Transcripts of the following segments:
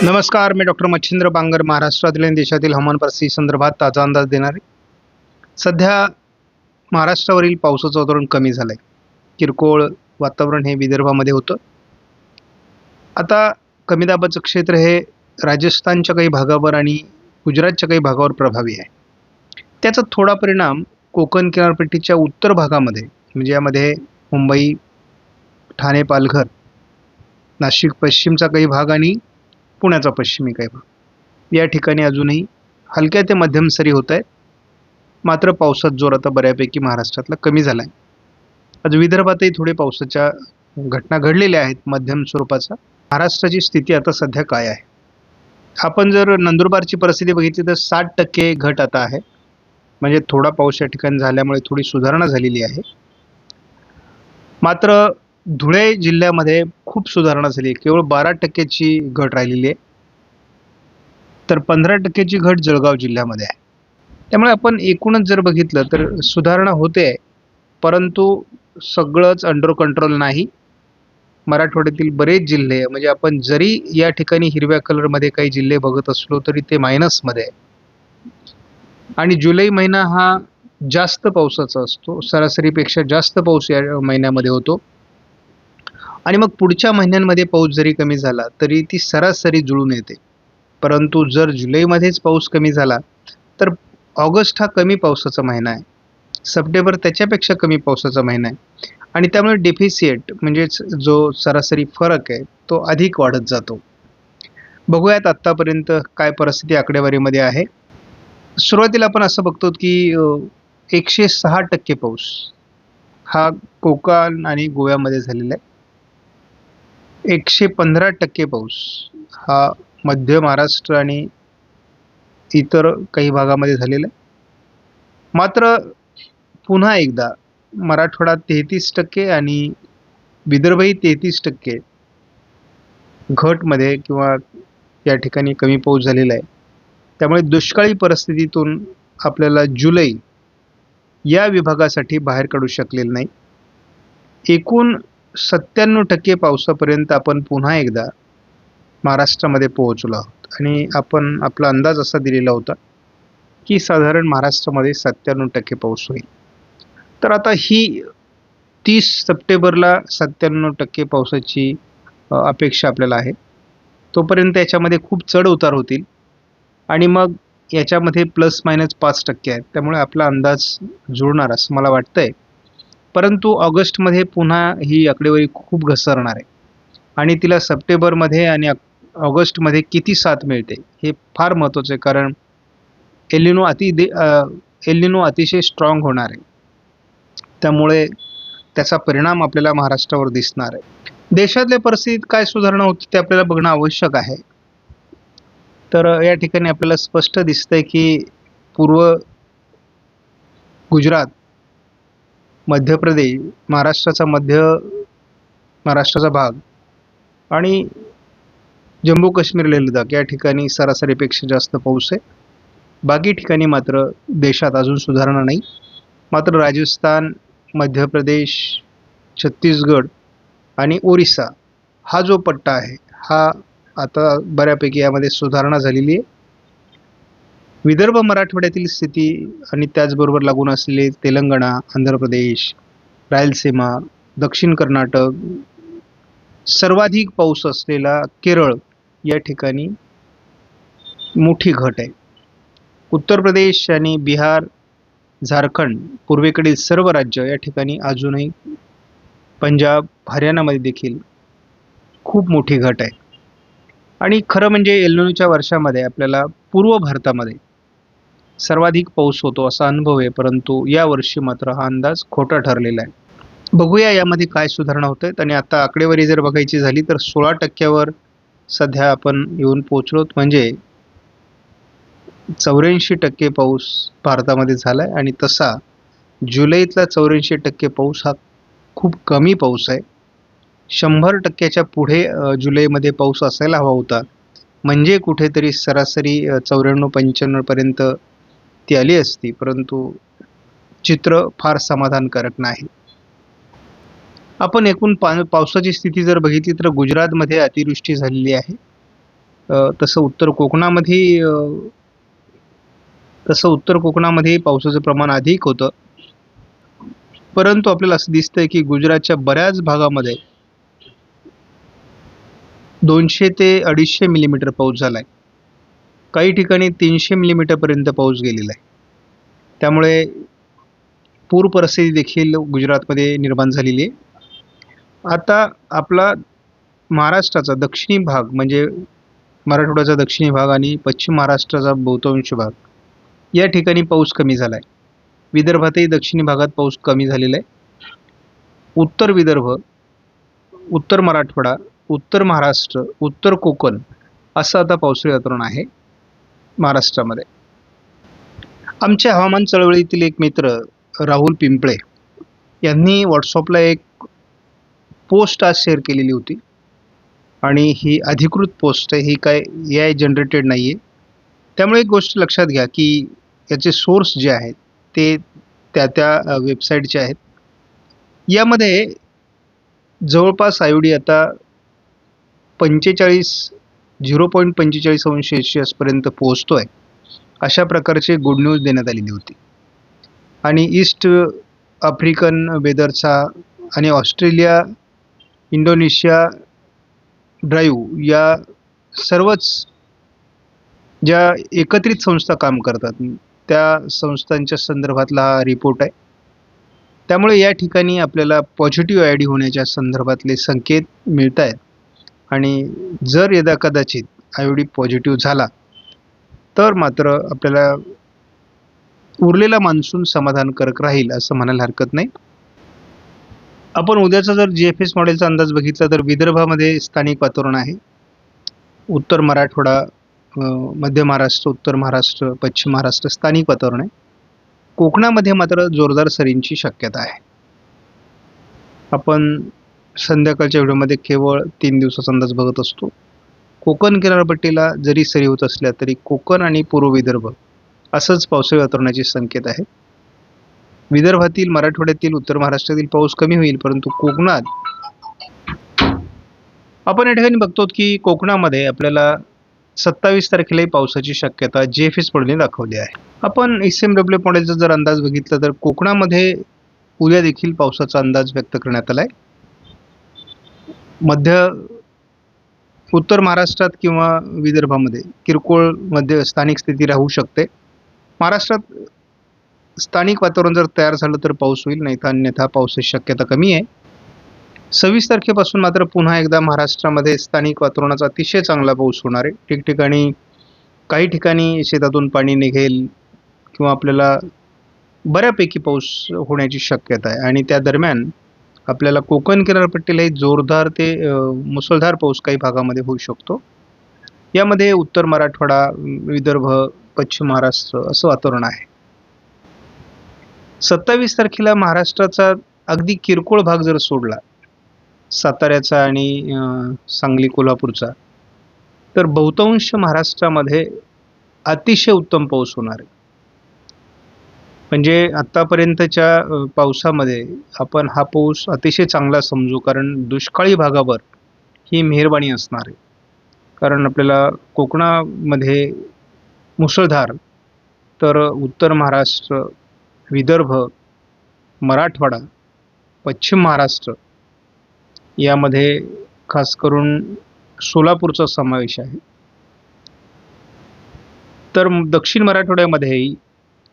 नमस्कार, मी डॉक्टर मच्छिंद्र बांगर, महाराष्ट्रातील आणि देशातील हवामान परिस्थिती संदर्भात ताजा अंदाज देणार आहे. सध्या महाराष्ट्रावरील पावसाचं वातावरण कमी झालं आहे. किरकोळ वातावरण हे विदर्भामध्ये होतं. आता कमी दाबाचं क्षेत्र हे राजस्थानच्या काही भागावर आणि गुजरातच्या काही भागावर प्रभावी आहे. त्याचा थोडा परिणाम कोकण किनारपट्टीच्या उत्तर भागामध्ये, म्हणजे यामध्ये मुंबई, ठाणे, पालघर, नाशिक पश्चिमचा काही भाग आणि पुण्याचा पश्चिमी काही भाग, या ठिकाणी अजूनही हलक्या ते मध्यम सरी होत आहेत. मात्र पावसात जोर आता बऱ्यापैकी महाराष्ट्रातला कमी झाला आहे. आज विदर्भातही थोडे पावसाच्या घटना घडलेल्या आहेत मध्यम स्वरूपाचा. महाराष्ट्राची स्थिती आता सध्या काय आहे? आपण जर नंदुरबारची परिस्थिती बघितली तर 60% घट आता आहे. म्हणजे थोडा पाऊस या ठिकाणी झाल्यामुळे थोडी सुधारणा झालेली आहे. मात्र धुळे जिल्ह्यामध्ये खूप सुधारणा झाली आहे. केवळ 12%ची घट राहिलेली आहे. तर 15%ची घट जळगाव जिल्ह्यामध्ये आहे. त्यामुळे आपण एकूणच जर बघितलं तर सुधारणा होते आहे, परंतु सगळंच अंडर कंट्रोल नाही. मराठवाड्यातील बरेच जिल्हे, म्हणजे आपण जरी या ठिकाणी हिरव्या कलरमध्ये काही जिल्हे बघत असलो तरी ते मायनसमध्ये आहे. आणि जुलै महिना हा जास्त पावसाचा असतो, सरासरीपेक्षा जास्त पाऊस या महिन्यामध्ये होतो. आणि मग पुढच्या महिन्यांमध्ये पाऊस जरी कमी झाला तरी ती सरासरी जुळून येते. परंतु जर जुलैमध्येच पाऊस कमी झाला तर ऑगस्ट हा कमी पावसाचा महिना आहे, सप्टेंबर त्याच्यापेक्षा कमी पावसाचा महिना आहे. आणि त्यामुळे डेफिसिट म्हणजेच जो सरासरी फरक आहे तो अधिक वाढत जातो. बघूयात आत्तापर्यंत काय परिस्थिती आकडेवारीमध्ये आहे. सुरुवातीला आपण असं बघतो की 106% पाऊस हा कोकण आणि गोव्यामध्ये झालेला आहे. 115% पाऊस हा मध्य महाराष्ट्र आणि इतर काही भागामध्ये झालेला आहे. मात्र पुन्हा एकदा मराठवाडा 33% आणि विदर्भही 33% घटमध्ये किंवा या ठिकाणी कमी पाऊस झालेला आहे. त्यामुळे दुष्काळी परिस्थितीतून आपल्याला जुलै या विभागासाठी बाहेर काढू शकलेलं नाही. एकूण 97% पावसापर्यंत आपण पुन्हा एकदा महाराष्ट्रामध्ये पोहोचलो आहोत. आणि आपण आपला अंदाज असा दिलेला होता की साधारण महाराष्ट्रामध्ये 97% पाऊस होईल. तर आता ही 30 सप्टेंबरला 97% पावसाची अपेक्षा आपल्याला आहे. तोपर्यंत याच्यामध्ये खूप चढ उतार होतील आणि मग याच्यामध्ये ±5% आहेत. त्यामुळे आपला अंदाज जुळणार असं मला वाटतंय. परंतु ऑगस्टमध्ये पुन्हा ही आकडेवारी खूप घसरणार आहे आणि तिला सप्टेंबरमध्ये आणि ऑगस्टमध्ये किती साथ मिळते हे फार महत्त्वाचं आहे. कारण एलिनो अतिशय स्ट्रॉंग होणार आहे. त्यामुळे त्याचा परिणाम आपल्याला महाराष्ट्रावर दिसणार आहे. देशातल्या परिस्थितीत काय सुधारणा होती ते आपल्याला बघणं आवश्यक आहे. तर या ठिकाणी आपल्याला स्पष्ट दिसतंय की पूर्व गुजरात, मध्य प्रदेश, महाराष्ट्राचा भाग आणि जम्मू काश्मीर, लेह लडाख या ठिकाणी सरासरीपेक्षा जास्त पाऊस आहे. बाकी ठिकाणी मात्र देशात अजून सुधारणा नाही. मात्र राजस्थान, मध्य प्रदेश, छत्तीसगड आणि ओरिसा हा जो पट्टा आहे हा आता बऱ्यापैकी यामध्ये सुधारणा झालेली आहे. विदर्भ मराठवाड्यातील स्थिती आणि त्याचबरोबर लागून असलेले तेलंगणा, आंध्र प्रदेश, रायलसीमा, दक्षिण कर्नाटक, सर्वाधिक पाऊस असलेला केरळ या ठिकाणी मोठी घट आहे. उत्तर प्रदेश आणि बिहार, झारखंड, पूर्वेकडील सर्व राज्य या ठिकाणी अजूनही, पंजाब, हरियाणामध्ये देखील खूप मोठी घट आहे. आणि खरं म्हणजे एल्निनोच्या वर्षामध्ये आपल्याला पूर्व भारतामध्ये सर्वाधिक पाऊस होतो असा अनुभव आहे. परंतु यावर्षी मात्र हा अंदाज खोटा ठरलेला आहे. बघूया यामध्ये काय सुधारणा होत आहेत. आणि आता आकडेवारी जर बघायची झाली तर 16%वर सध्या आपण येऊन पोचलोत. म्हणजे 84% पाऊस भारतामध्ये झाला आहे. आणि तसा जुलैतला 84% पाऊस हा खूप कमी पाऊस आहे. 100%च्या पुढे जुलैमध्ये पाऊस असायला हवा होता. म्हणजे कुठेतरी सरासरी 94-95 पर्यंत ती आली असती. परंतु चित्र फार समाधानकारक नाही. आपण एकूण पावसाची स्थिती जर बघितली तर गुजरातमध्ये अतिवृष्टी झालेली आहे. तसं उत्तर कोकणामध्ये पावसाचं प्रमाण अधिक होतं. परंतु आपल्याला असं दिसतंय की गुजरातच्या बऱ्याच भागामध्ये 200 ते 250 मिलीमीटर पाऊस झालाय. काही ठिकाणी 300 मिलीमीटरपर्यंत पाऊस गेलेला आहे. त्यामुळे पूर परिस्थिती देखील गुजरातमध्ये निर्माण झालेली आहे. आता आपला महाराष्ट्राचा दक्षिणी भाग म्हणजे मराठवाड्याचा दक्षिणी भाग आणि पश्चिम महाराष्ट्राचा बहुतांश भाग या ठिकाणी पाऊस कमी झाला आहे. विदर्भातही दक्षिणी भागात पाऊस कमी झालेला आहे. उत्तर विदर्भ, उत्तर मराठवाडा, उत्तर महाराष्ट्र, उत्तर कोकण असं आता पावसाळी वातावरण आहे महाराष्ट्रामध्ये. आमच्या हवामान चळवळीतील एक मित्र राहुल पिंपळे यांनी व्हॉट्सअपला एक पोस्ट आज शेअर केलेली होती आणि ही अधिकृत पोस्ट आहे, ही काय AI जनरेटेड नाही आहे. त्यामुळे एक गोष्ट लक्षात घ्या की याचे सोर्स जे आहेत ते त्या वेबसाईटचे आहेत. यामध्ये जवळपास IOD आता 0.45 अंश सेल्सिअसपर्यंत पोहोचतो आहे, अशा प्रकारचे गुड न्यूज देण्यात आलेली होती. आणि ईस्ट आफ्रिकन वेदरचा आणि ऑस्ट्रेलिया, इंडोनेशिया ड्राईव्ह या सर्वच ज्या एकत्रित संस्था काम करतात त्या संस्थांच्या संदर्भातला हा रिपोर्ट आहे. त्यामुळे या ठिकाणी आपल्याला पॉझिटिव्ह IOD होण्याच्या संदर्भातले संकेत मिळत आहेत. आणि जर यदा कदाचित IOD पॉझिटिव्ह झाला तर मात्र आपल्याला उरलेला मान्सून समाधानकारक राहील असं म्हणायला हरकत नाही. आपण उद्याचा जर GFS मॉडेलचा अंदाज बघितला तर विदर्भामध्ये स्थानिक वातावरण आहे. उत्तर मराठवाडा, मध्य महाराष्ट्र, उत्तर महाराष्ट्र, पश्चिम महाराष्ट्र स्थानिक वातावरण आहे. कोकणामध्ये मात्र जोरदार सरींची शक्यता आहे. आपण संध्याकाळच्या व्हिडिओमध्ये केवळ 3 दिवसाचा अंदाज बघत असतो. कोकण किनारपट्टीला जरी सरी होत असल्या तरी कोकण आणि पूर्व विदर्भ असंच पावसाळी वातावरणाचे संकेत आहेत. विदर्भातील, मराठवाड्यातील, उत्तर महाराष्ट्रातील पाऊस कमी होईल, परंतु कोकणात आपण या ठिकाणी बघतो की कोकणामध्ये आपल्याला 27 तारखेलाही पावसाची शक्यता GFS मॉडेलने दाखवली आहे. आपण SMW मॉडेलचा जर अंदाज बघितला तर कोकणामध्ये उद्या देखील पावसाचा अंदाज व्यक्त करण्यात आला आहे. उत्तर महाराष्ट्रात किंवा विदर्भामध्ये किरकोळ स्थानिक स्थिती राहू शकते. महाराष्ट्रात स्थानिक वातावरण जर तयार झालं तर पाऊस होईल, नाही तर अन्यथा पावसाची शक्यता कमी आहे. 26 तारखेपासून मात्र पुन्हा एकदा महाराष्ट्रामध्ये स्थानिक वातावरणाचा अतिशय चांगला पाऊस होणार आहे. ठिकठिकाणी काही ठिकाणी शेतातून पाणी निघेल किंवा आपल्याला बऱ्यापैकी पाऊस होण्याची शक्यता आहे. आणि त्या दरम्यान आपल्याला कोकण किनारपट्टीलाही जोरदार ते मुसळधार पाऊस काही भागामध्ये होऊ शकतो. यामध्ये उत्तर मराठवाडा, विदर्भ, पश्चिम महाराष्ट्र असं वातावरण आहे. 27 तारखेला महाराष्ट्राचा अगदी किरकोळ भाग जर सोडला, साताऱ्याचा आणि सांगली, कोल्हापूरचा, तर बहुतांश महाराष्ट्रामध्ये अतिशय उत्तम पाऊस होणार आहे. म्हणजे आत्तापर्यंतच्या पावसामध्ये आपण हा पाऊस अतिशय चांगला समजू, कारण दुष्काळी भागावर ही मेहरबानी असणार आहे. कारण आपल्याला कोकणामध्ये मुसळधार, तर उत्तर महाराष्ट्र, विदर्भ, मराठवाडा, पश्चिम महाराष्ट्र यामध्ये खास करून सोलापूरचा समावेश आहे. तर दक्षिण मराठवाड्यामध्येही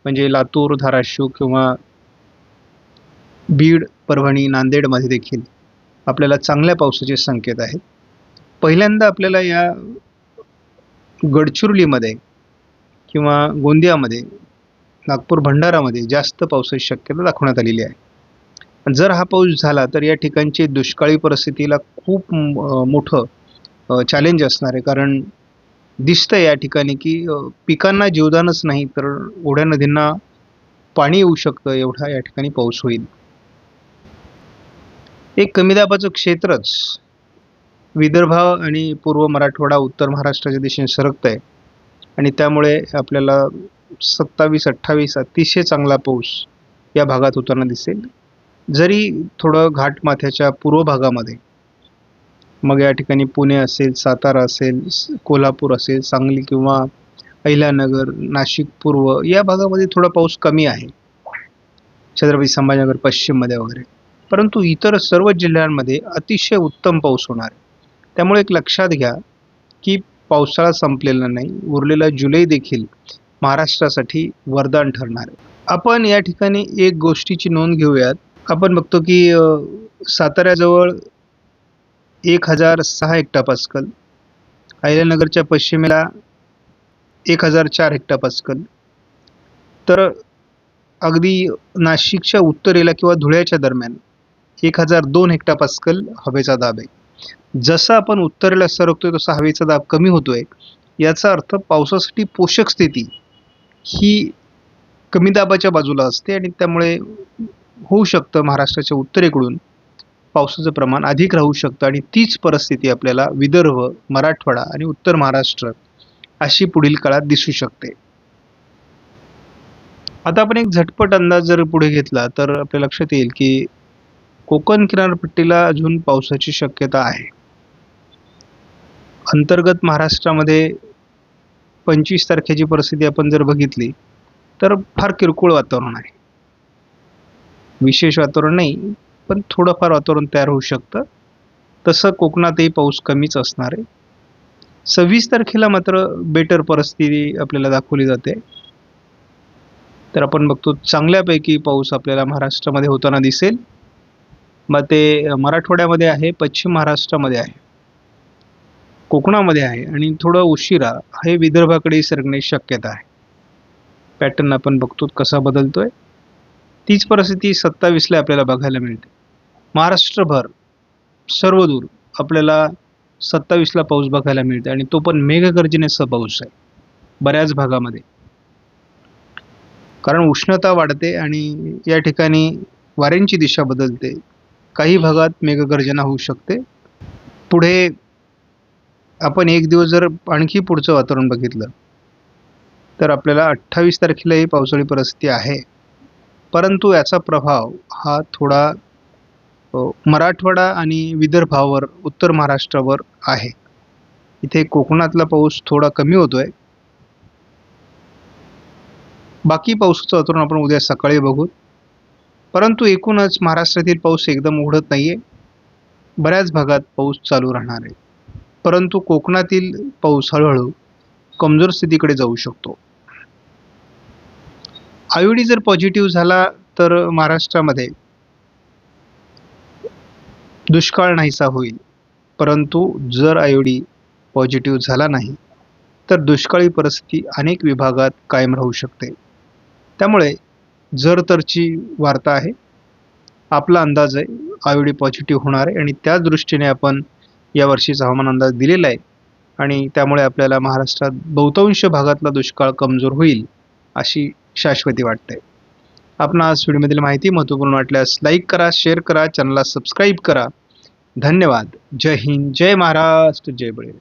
म्हणजे लातूर, धाराशिव किंवा बीड, परभणी, नांदेडमध्ये देखील आपल्याला चांगल्या पावसाचे संकेत आहेत. पहिल्यांदा आपल्याला या गडचिरोलीमध्ये किंवा गोंदियामध्ये, नागपूर, भंडारामध्ये जास्त पावसाची शक्यता दाखवण्यात आलेली आहे. जर हा पाऊस झाला तर या ठिकाणची दुष्काळी परिस्थितीला खूप मोठं चॅलेंज असणार आहे. कारण दिसतंय या ठिकाणी की पिकांना जीवदानच नाही तर ओढ्या नदींना पाणी येऊ शकतं, एवढा या ठिकाणी पाऊस होईल. एक कमी दाबाचं क्षेत्रच विदर्भ आणि पूर्व मराठवाडा, उत्तर महाराष्ट्राच्या दिशेने सरकत आहे आणि त्यामुळे आपल्याला 27-28 अतिशय चांगला पाऊस या भागात होताना दिसेल. जरी थोडं घाटमाथ्याच्या पूर्व भागामध्ये मग या ठिकाणी पुणे असेल, सातारा असेल, कोल्हापूर असेल, सांगली किंवा अहिल्यानगर, नाशिक पूर्व या भागामध्ये थोडा पाऊस कमी आहे. छत्रपती संभाजीनगर पश्चिममध्ये वगैरे. परंतु इतर सर्व जिल्ह्यांमध्ये अतिशय उत्तम पाऊस होणार आहे. त्यामुळे एक लक्षात घ्या की पावसाळा संपलेला नाही. उरलेला जुलै देखील महाराष्ट्रासाठी वरदान ठरणार आहे. आपण या ठिकाणी एक गोष्टीची नोंद घेऊयात. आपण बघतो की साताऱ्याजवळ 1006 हेक्टोपास्कल, अहिल्यानगरच्या पश्चिमेला 1004 हेक्टोपास्कल, तर अगदी नाशिकच्या उत्तरेला किंवा धुळ्याच्या दरम्यान 1002 हेक्टोपास्कल हवेचा दाब आहे. जसं आपण उत्तरेला सरकतोय तसा हवेचा दाब कमी होतोय. याचा अर्थ पावसासाठी पोषक स्थिती ही कमी दाबाच्या बाजूला असते आणि त्यामुळे होऊ शकतं महाराष्ट्राच्या उत्तरेकडून पावसाचं प्रमाण अधिक राहू शकतं आणि तीच परिस्थिती आपल्याला विदर्भ, मराठवाडा आणि उत्तर महाराष्ट्र अशी पुढील काळात दिसू शकते. आता आपण एक झटपट अंदाज जर पुढे घेतला तर आपल्या लक्षात येईल की कोकण किनारपट्टीला अजून पावसाची शक्यता आहे. अंतर्गत महाराष्ट्रामध्ये 25 तारखेची परिस्थिती आपण जर बघितली तर फार किरकोळ वातावरण आहे. विशेष वातावरण नाही, पण थोडंफार वातावरण तयार होऊ शकतं. तसं कोकणातही पाऊस कमीच असणार आहे. 26 तारखेला मात्र बेटर परिस्थिती आपल्याला दाखवली जाते. तर आपण बघतो चांगल्यापैकी पाऊस आपल्याला महाराष्ट्रामध्ये होताना दिसेल. मग ते मराठवाड्यामध्ये आहे, पश्चिम महाराष्ट्रामध्ये आहे, कोकणामध्ये आहे आणि थोडं उशिरा हे विदर्भाकडे सरकण्याची शक्यता आहे. पॅटर्न आपण बघतो कसा बदलतोय. तीच परिस्थिती 27ला आपल्याला बघायला मिळते. महाराष्ट्रभर सर्वदूर आपल्याला 27ला पाऊस बघायला मिळते आणि तो पण मेघगर्जनेसह पाऊस आहे बऱ्याच भागामध्ये. कारण उष्णता वाढते आणि या ठिकाणी वाऱ्यांची दिशा बदलते. काही भागात मेघगर्जना होऊ शकते. पुढे आपण एक दिवस जर आणखी पुढचं वातावरण बघितलं तर आपल्याला 28 तारखेलाही पावसाळी परिस्थिती आहे. परंतु याचा प्रभाव हा थोडा मराठवाडा आणि विदर्भावर, उत्तर महाराष्ट्रावर आहे. इथे कोकणातला पाऊस थोडा कमी होतोय. बाकी पावसाचं वातावरण आपण उद्या सकाळी बघू. परंतु एकूणच महाराष्ट्रातील पाऊस एकदम उघडत नाहीये. बऱ्याच भागात पाऊस चालू राहणार आहे. परंतु कोकणातील पाऊस हळूहळू कमजोर स्थितीकडे जाऊ शकतो. आयोडी जर पॉझिटिव्ह झाला तर महाराष्ट्रामध्ये दुष्काळ नाहीसा होईल. परंतु जर आयोडी पॉझिटिव्ह झाला नाही तर दुष्काळी परिस्थिती अनेक विभागात कायम राहू शकते. त्यामुळे जर तरची वार्ता आहे. आपला अंदाज आहे आयोडी पॉझिटिव्ह होणार आहे आणि त्याच दृष्टीने आपण यावर्षीचा हवामान अंदाज दिलेला आहे आणि त्यामुळे आपल्याला महाराष्ट्रात बहुतांश भागातला दुष्काळ कमजोर होईल अशी शाश्वती वाटते. आपणास व्हिडिओमधील माहिती महत्त्वपूर्ण वाटल्यास लाईक करा, शेअर करा, चॅनलला सबस्क्राईब करा. धन्यवाद. जय हिंद, जय महाराष्ट्र, जय बळीराजा.